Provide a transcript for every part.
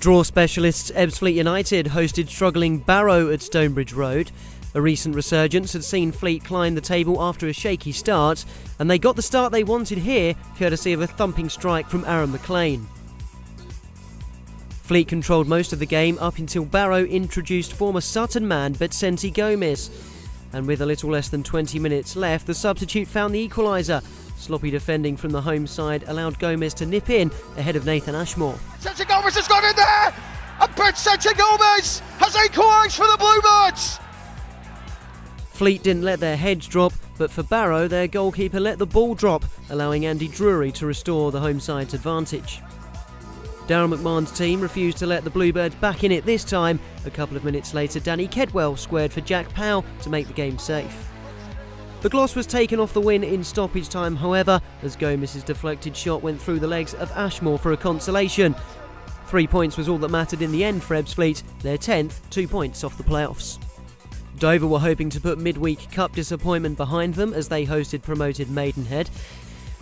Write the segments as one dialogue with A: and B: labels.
A: Draw specialists Ebbsfleet United hosted struggling Barrow at Stonebridge Road. A recent resurgence had seen Fleet climb the table after a shaky start, and they got the start they wanted here, courtesy of a thumping strike from Aaron McLean. Fleet controlled most of the game up until Barrow introduced former Sutton man Vicente Gomez. And with a little less than 20 minutes left, the substitute found the equaliser. Sloppy defending from the home side allowed Gomez to nip in ahead of Nathan Ashmore.
B: Vicente Gomez has gone in there! And Vicente Gomez has equalised for the Bluebirds!
A: Fleet didn't let their heads drop, but for Barrow, their goalkeeper let the ball drop, allowing Andy Drury to restore the home side's advantage. Darren McMahon's team refused to let the Bluebirds back in it this time. A couple of minutes later, Danny Kedwell squared for Jack Powell to make the game safe. The gloss was taken off the win in stoppage time, however, as Gomez's deflected shot went through the legs of Ashmore for a consolation. 3 points was all that mattered in the end for Ebbsfleet, their 10th, 2 points off the playoffs. Dover were hoping to put midweek cup disappointment behind them as they hosted promoted Maidenhead.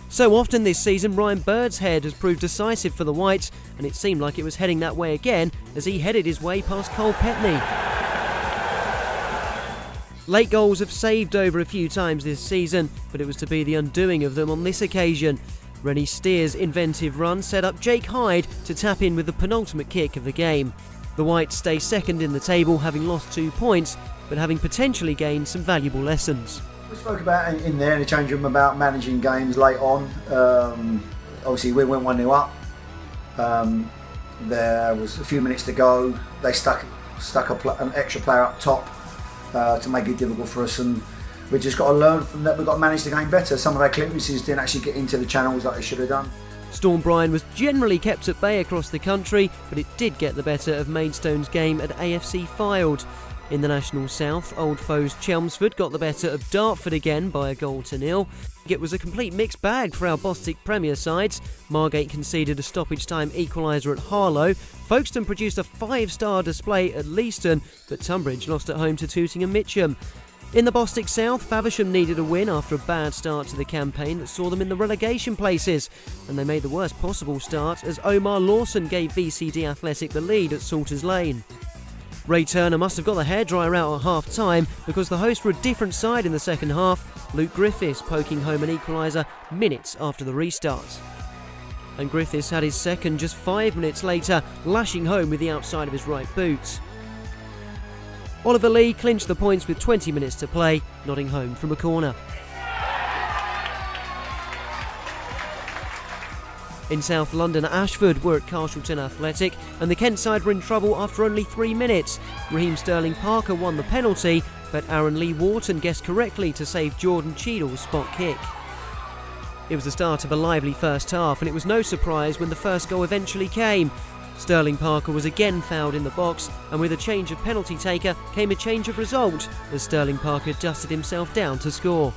A: So often this season, Ryan Bird's head has proved decisive for the Whites, and it seemed like it was heading that way again as he headed his way past Cole Petney. Late goals have saved Dover a few times this season, but it was to be the undoing of them on this occasion. Rennie Steer's inventive run set up Jake Hyde to tap in with the penultimate kick of the game. The Whites stay second in the table, having lost 2 points, but having potentially gained some valuable lessons.
C: We spoke about in there in the change room about managing games late on. Obviously we went 1-0 up. There was a few minutes to go. They stuck an extra player up top to make it difficult for us, and we just got to learn from that. We've got to manage the game better. Some of our clearances didn't actually get into the channels like they should have done.
A: Storm Bryan was generally kept at bay across the country, but it did get the better of Maidstone's game at AFC Fylde. In the National South, old foes Chelmsford got the better of Dartford again by a 0-0. It was a complete mixed bag for our Bostik Premier sides. Margate conceded a stoppage-time equaliser at Harlow. Folkestone produced a 5-star display at Leiston, but Tunbridge lost at home to Tooting and Mitcham. In the Bostik South, Faversham needed a win after a bad start to the campaign that saw them in the relegation places, and they made the worst possible start as Omar Lawson gave VCD Athletic the lead at Salters Lane. Ray Turner must have got the hairdryer out at half-time because the hosts were a different side in the second half, Luke Griffiths poking home an equaliser minutes after the restart. And Griffiths had his second just 5 minutes later, lashing home with the outside of his right boot. Oliver Lee clinched the points with 20 minutes to play, nodding home from a corner. In South London, Ashford were at Carlton Athletic, and the Kent side were in trouble after only 3 minutes. Raheem Sterling Parker won the penalty, but Aaron Lee Wharton guessed correctly to save Jordan Cheadle's spot kick. It was the start of a lively first half, and it was no surprise when the first goal eventually came. Sterling Parker was again fouled in the box, and with a change of penalty taker came a change of result as Sterling Parker dusted himself down to score.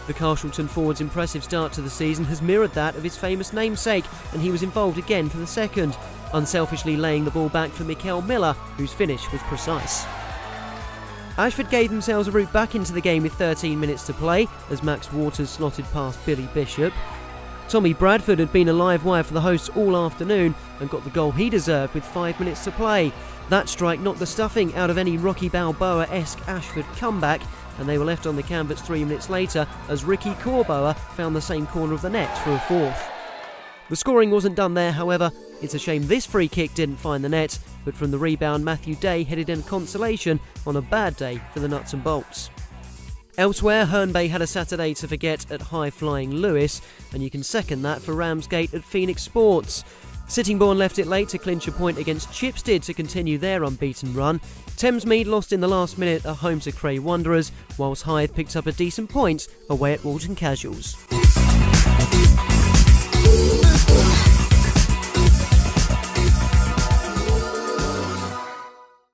A: The Carlton forward's impressive start to the season has mirrored that of his famous namesake, and he was involved again for the second, unselfishly laying the ball back for Mikael Miller, whose finish was precise. Ashford gave themselves a route back into the game with 13 minutes to play as Max Waters slotted past Billy Bishop. Tommy Bradford had been a live wire for the hosts all afternoon and got the goal he deserved with 5 minutes to play. That strike knocked the stuffing out of any Rocky Balboa-esque Ashford comeback, and they were left on the canvas 3 minutes later as Ricky Corboa found the same corner of the net for a fourth. The scoring wasn't done there, however. It's a shame this free kick didn't find the net, but from the rebound Matthew Day headed in consolation on a bad day for the nuts and bolts. Elsewhere, Herne Bay had a Saturday to forget at high-flying Lewis, and you can second that for Ramsgate at Phoenix Sports. Sittingbourne left it late to clinch a point against Chipstead to continue their unbeaten run. Thamesmead lost in the last minute at home to Cray Wanderers, whilst Hythe picked up a decent point away at Walton Casuals.